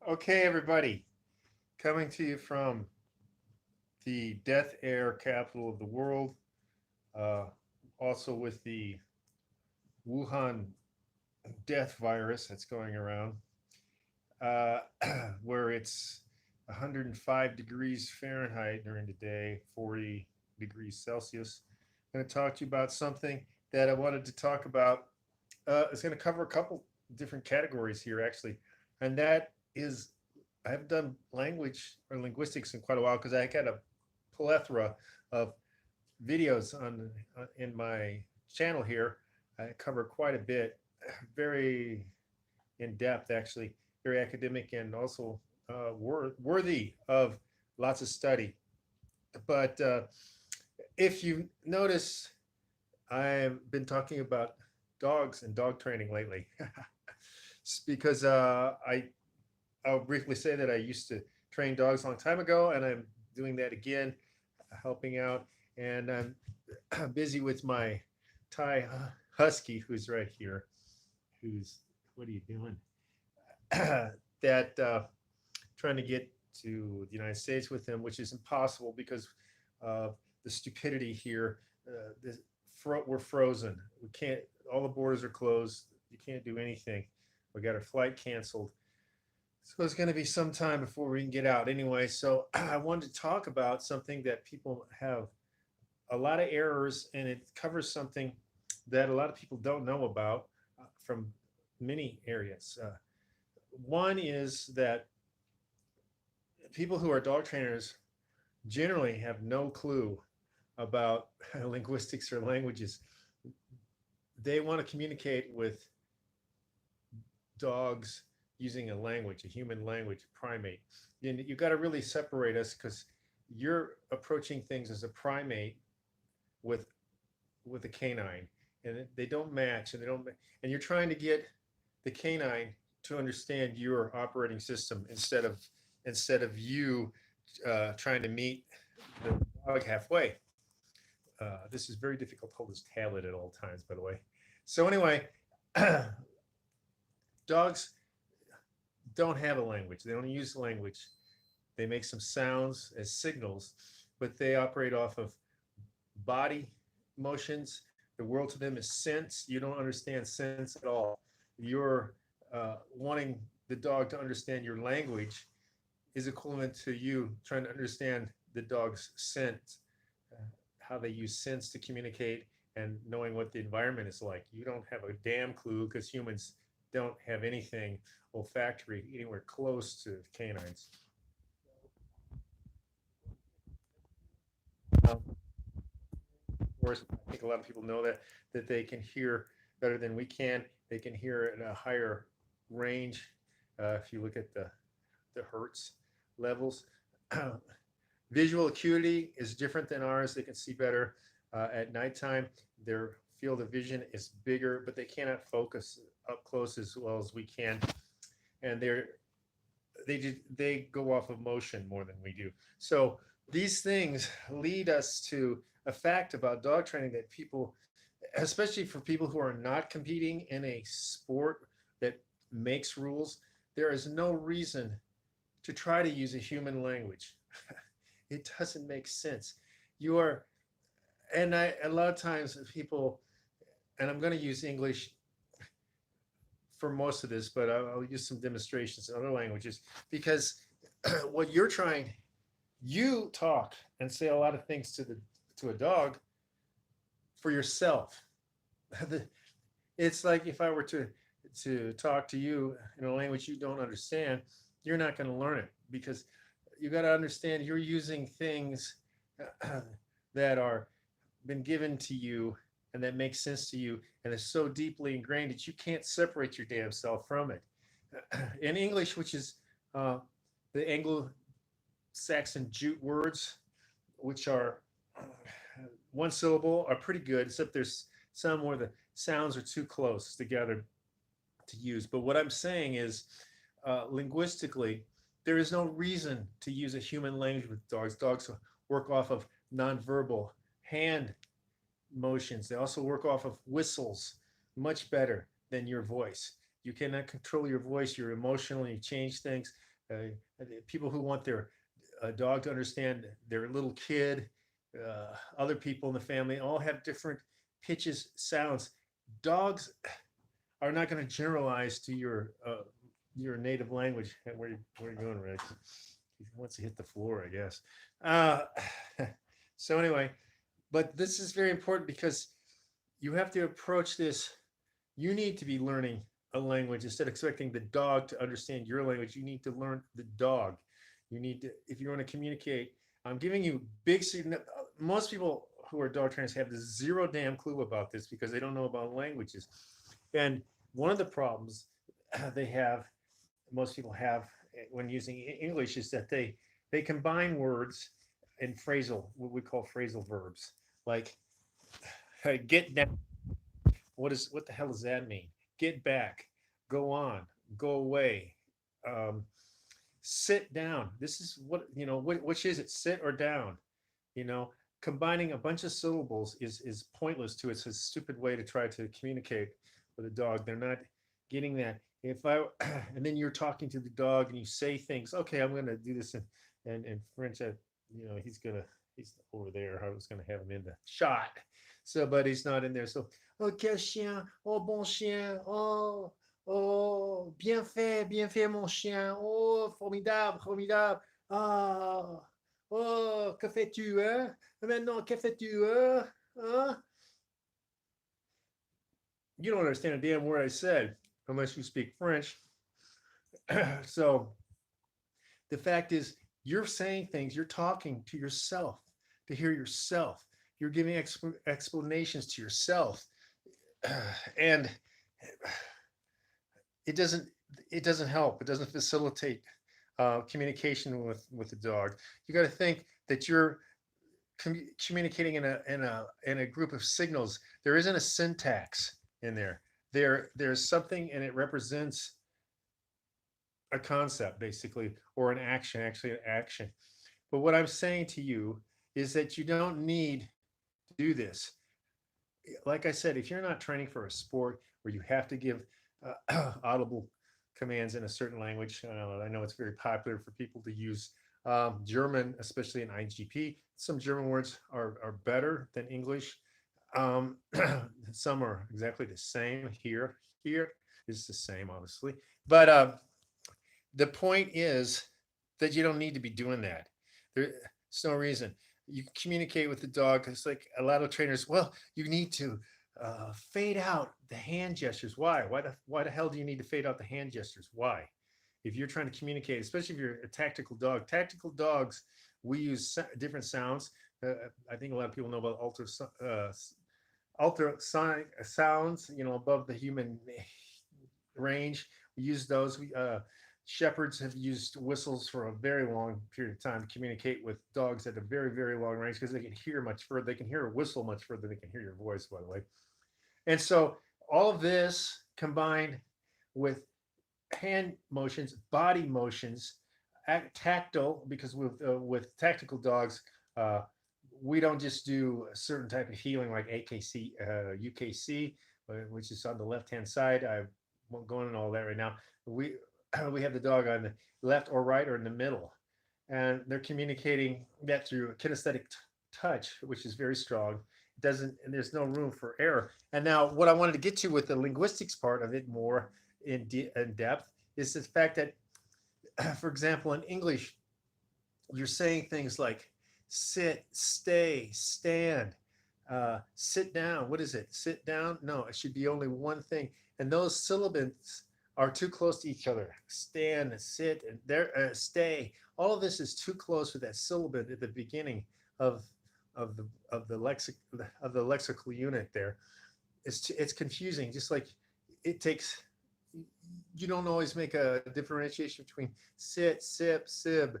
Okay, everybody, coming to you from the death air capital of the world, uh, also with the Wuhan death virus that's going around, uh, where it's 105 degrees Fahrenheit during the day, 40 degrees Celsius. I'm going to talk to you about something that I wanted to talk about. It's going to cover a couple different categories here, actually, and that is I haven't done language or linguistics in quite a while because I got a plethora of videos on in my channel here. I cover quite a bit, very in depth, actually, very academic, and also worthy of lots of study. But if you notice, I've been talking about dogs and dog training lately. Because I'll briefly say that I used to train dogs a long time ago, and I'm doing that again, helping out. And I'm busy with my Thai husky, who's right here. Who's what are you doing? that Trying to get to the United States with him, which is impossible because of the stupidity here. We're frozen. We can't. All the borders are closed. You can't do anything. We got our flight canceled. So it's going to be some time before we can get out anyway. So I wanted to talk about something that people have a lot of errors, and it covers something that a lot of people don't know about from many areas. One is that people who are dog trainers generally have no clue about linguistics or languages. They want to communicate with dogs using a language, a human language, primate. And you got to really separate us because you're approaching things as a primate with a canine, and they don't match, and they don't. And you're trying to get the canine to understand your operating system instead of you trying to meet the dog halfway. This is very difficult to hold this tablet at all times, by the way. So anyway, dogs don't have a language. They don't use language. They make some sounds as signals, but they operate off of body motions. The world to them is sense. You don't understand sense at all. You're wanting the dog to understand your language is equivalent to you trying to understand the dog's sense, uh, how they use sense to communicate and knowing what the environment is like. You don't have a damn clue because humans don't have anything olfactory anywhere close to canines. Um, of course, I think a lot of people know that they can hear better than we can. They can hear at a higher range. If you look at the hertz levels, visual acuity is different than ours. They can see better at nighttime. Their field of vision is bigger, but they cannot focus up close as well as we can. And they go off of motion more than we do. So these things lead us to a fact about dog training that people, especially for people who are not competing in a sport that makes rules, there is no reason to try to use a human language. It doesn't make sense. You are, and a lot of times people, and I'm going to use English for most of this, but I'll use some demonstrations in other languages because what you're trying, you talk and say a lot of things to a dog for yourself. It's like if I were to talk to you in a language you don't understand, you're not going to learn it because you got to understand you're using things that are been given to you and that makes sense to you and is so deeply ingrained that you can't separate your damn self from it. In English, which is the Anglo-Saxon jute words, which are one syllable, are pretty good, except there's some where the sounds are too close together to use. But what I'm saying is, linguistically, there is no reason to use a human language with dogs. Dogs work off of nonverbal hand motions. They also work off of whistles much better than your voice. You cannot control your voice. You're emotional. You change things. People who want their dog to understand their little kid, other people in the family, all have different pitches, sounds. Dogs are not going to generalize to your native language. Where you going, Rex? He wants to hit the floor, I guess. Uh, so anyway, but this is very important because you have to approach this. You need to be learning a language instead of expecting the dog to understand your language. You need to learn the dog. You need to, if you want to communicate. I'm giving you big. Most people who are dog trainers have zero damn clue about this because they don't know about languages. And one of the problems they have, most people have when using English, is that they combine words in phrasal, what we call phrasal verbs, like get down. What the hell does that mean? Get back, go on, go away, um, sit down. This is what which is it? Sit or down? You know, combining a bunch of syllables is pointless to it's a stupid way to try to communicate with a dog. They're not getting that. If I and then you're talking to the dog and you say things, okay, I'm gonna do this in French. He's over there. I was gonna have him in the shot. So, but he's not in there. So, oh, quel chien, oh, bon chien, oh, oh, bien fait, mon chien, oh, formidable, formidable, ah, oh, que fais-tu, hein? Maintenant, que fais-tu, hein? Huh? You don't understand a damn word I said unless you speak French. So the fact is, you're saying things, you're talking to yourself to hear yourself. You're giving explanations to yourself, and it doesn't it doesn't help. It doesn't facilitate communication with the dog. You got to think that you're communicating in a group of signals. There isn't a syntax in there. There's something, and it represents a concept basically, or an action, actually an action. But what I'm saying to you is that you don't need to do this. Like I said, if you're not training for a sport where you have to give audible commands in a certain language, I know it's very popular for people to use German, especially in IGP. Some German words are better than English. Um, some are exactly the same. Here is the same, obviously. But the point is that you don't need to be doing that. There's no reason. You communicate with the dog. It's like a lot of trainers. Well, you need to fade out the hand gestures. Why? Why the hell do you need to fade out the hand gestures? Why? If you're trying to communicate, especially if you're a tactical dogs, we use different sounds. I think a lot of people know about ultrasonic sounds. Above the human range. We use those. Shepherds have used whistles for a very long period of time to communicate with dogs at a very, very long range because they can hear much further. They can hear a whistle much further than they can hear your voice, by the way. And so all of this combined with hand motions, body motions, tactile, because with tactical dogs, uh, we don't just do a certain type of healing like AKC, UKC, which is on the left hand side. I won't go into all that right now. We we have the dog on the left or right or in the middle, and they're communicating that through kinesthetic touch, which is very strong. It doesn't, and there's no room for error. And now, what I wanted to get to with the linguistics part of it more in depth is the fact that, for example, in English, you're saying things like sit, stay, stand, sit down. What is it? Sit down? No, it should be only one thing. And those syllables are too close to each other. Stand, sit, and there, stay. All of this is too close with that syllable at the beginning of the lexical unit. There, it's confusing. Just like it takes, you don't always make a differentiation between sit, sip, sib,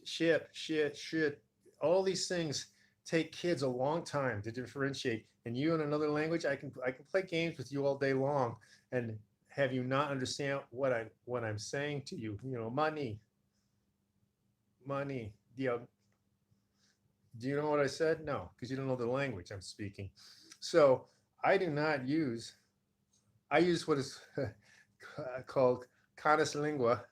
ship, shit, shit. All these things take kids a long time to differentiate. And you in another language, I can play games with you all day long and have you not understand what I'm saying to you. Money. Do you know what I said? No, because you don't know the language I'm speaking. So I do not I use what is called Canis Lingua,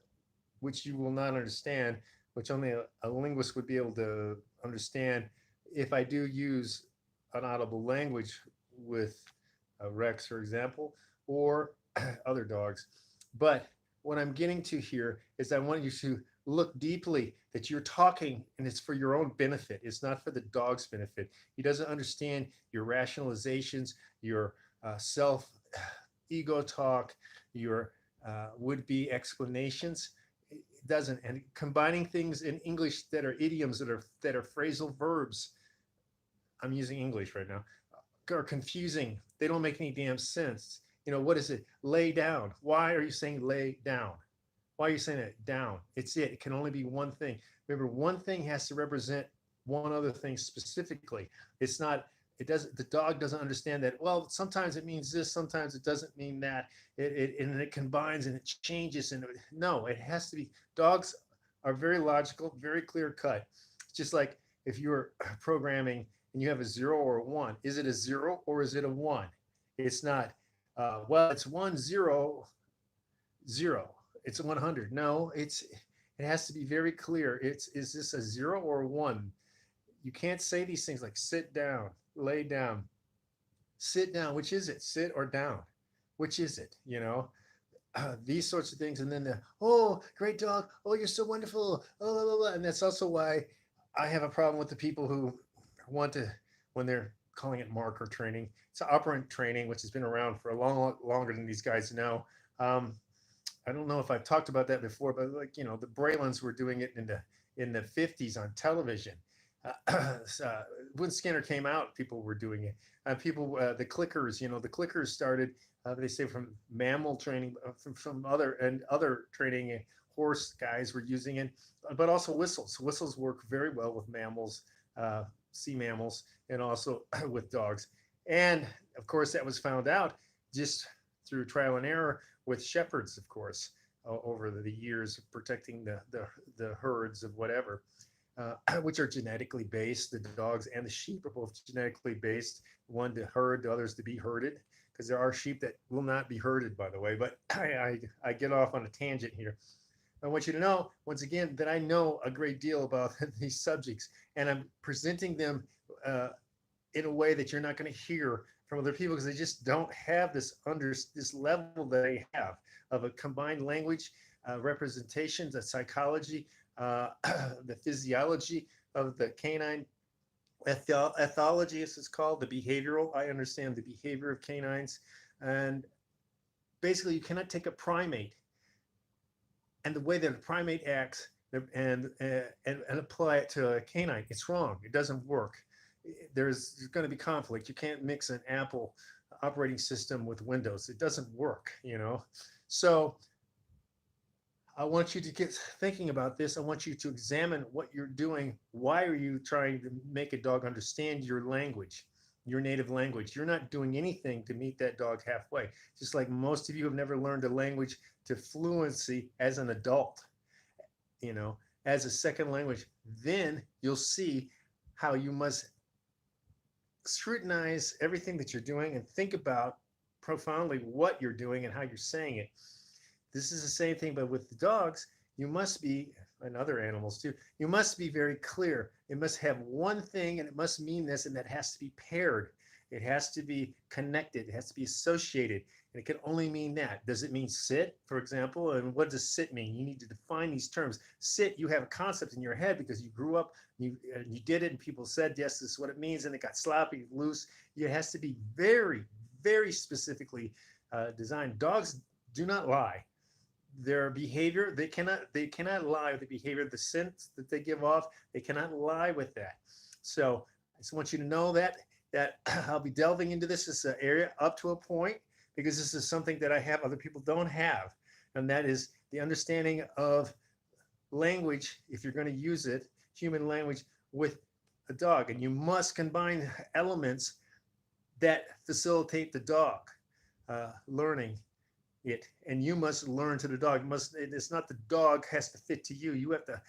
which you will not understand, which only a linguist would be able to understand if I do use an audible language with Rex, for example, or other dogs. But what I'm getting to here is I want you to look deeply that you're talking and it's for your own benefit. It's not for the dog's benefit. He doesn't understand your rationalizations, your self ego talk, your would be explanations. It doesn't. And combining things in English that are idioms, that are phrasal verbs. I'm using English right now, are confusing. They don't make any damn sense. What is it? Lay down. Why are you saying lay down? Why are you saying it? Down. It's it. It can only be one thing. Remember, one thing has to represent one other thing specifically. It's not, it doesn't, the dog doesn't understand that, well, sometimes it means this, sometimes it doesn't mean that. And it combines and it changes. And no, it has to be, dogs are very logical, very clear cut. It's just like if you're programming and you have a 0 or a 1, is it a 0 or is it a 1? It's not, well, it's 100. It's 100. No, it has to be very clear. Is this a 0 or a 1? You can't say these things like sit down, lay down, sit down. Which is it? Sit or down? Which is it? These sorts of things. And then oh, great dog. Oh, you're so wonderful. Oh, blah, blah, blah. And that's also why I have a problem with the people who want to, when they're calling it marker training, it's operant training, which has been around for a long longer than these guys know. I don't know if I've talked about that before, but the Braylons were doing it in the 50s on television. When Skinner came out, people were doing it. The clickers, the clickers started. They say from mammal training, from other training. Horse guys were using it, but also whistles. Whistles work very well with mammals, sea mammals, and also with dogs. And of course, that was found out just through trial and error with shepherds, of course, over the years of protecting the herds of whatever, which are genetically based. The dogs and the sheep are both genetically based, one to herd, the others to be herded, because there are sheep that will not be herded, by the way. But I get off on a tangent here. I want you to know, once again, that I know a great deal about these subjects, and I'm presenting them in a way that you're not going to hear from other people, because they just don't have this level that they have of a combined language, representation, the psychology, the physiology of the canine, ethology, as it's called, the behavioral. I understand the behavior of canines, and basically, you cannot take a primate and the way that a primate acts and apply it to a canine. It's wrong. It doesn't work. There's going to be conflict. You can't mix an Apple operating system with Windows. It doesn't work, So I want you to get thinking about this. I want you to examine what you're doing. Why are you trying to make a dog understand your language, your native language? You're not doing anything to meet that dog halfway. Just like most of you have never learned a language to fluency as an adult, as a second language. Then you'll see how you must scrutinize everything that you're doing and think about profoundly what you're doing and how you're saying it. This is the same thing, but with the dogs, you must be, and other animals too, you must be very clear. It must have one thing and it must mean this, and that has to be paired. It has to be connected. It has to be associated. And it can only mean that. Does it mean sit, for example? And what does sit mean? You need to define these terms. Sit, you have a concept in your head because you grew up, you did it, and people said, yes, this is what it means, and it got sloppy, loose. It has to be very, very specifically designed. Dogs do not lie. Their behavior, they cannot lie with the behavior, the sense that they give off. They cannot lie with that. So I just want you to know that I'll be delving into this area up to a point, because this is something that I have other people don't have, and that is the understanding of language. If you're going to use it, human language, with a dog, and you must combine elements that facilitate the dog learning it, and you must learn to the dog. It's not the dog has to fit to you. You have to.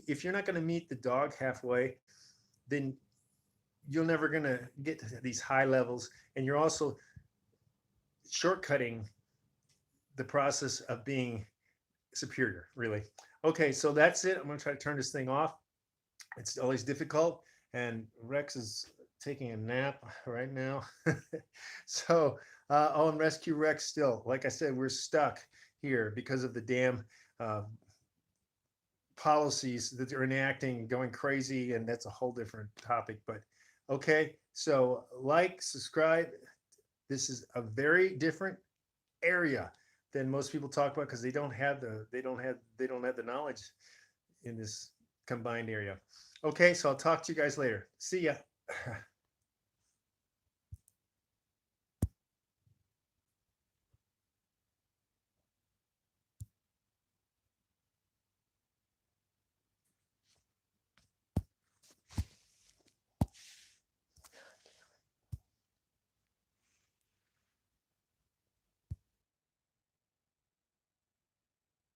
If you're not going to meet the dog halfway, then you're never going to get to these high levels, and you're also shortcutting the process of being superior, really. Okay, so that's it. I'm going to try to turn this thing off. It's always difficult, and Rex is taking a nap right now. So, oh, and Rescue Rex still. Like I said, we're stuck here because of the damn uh, policies that they're enacting, going crazy, and that's a whole different topic. But okay, so like, subscribe. This is a very different area than most people talk about because they don't have the knowledge in this combined area. Okay, so I'll talk to you guys later. See ya.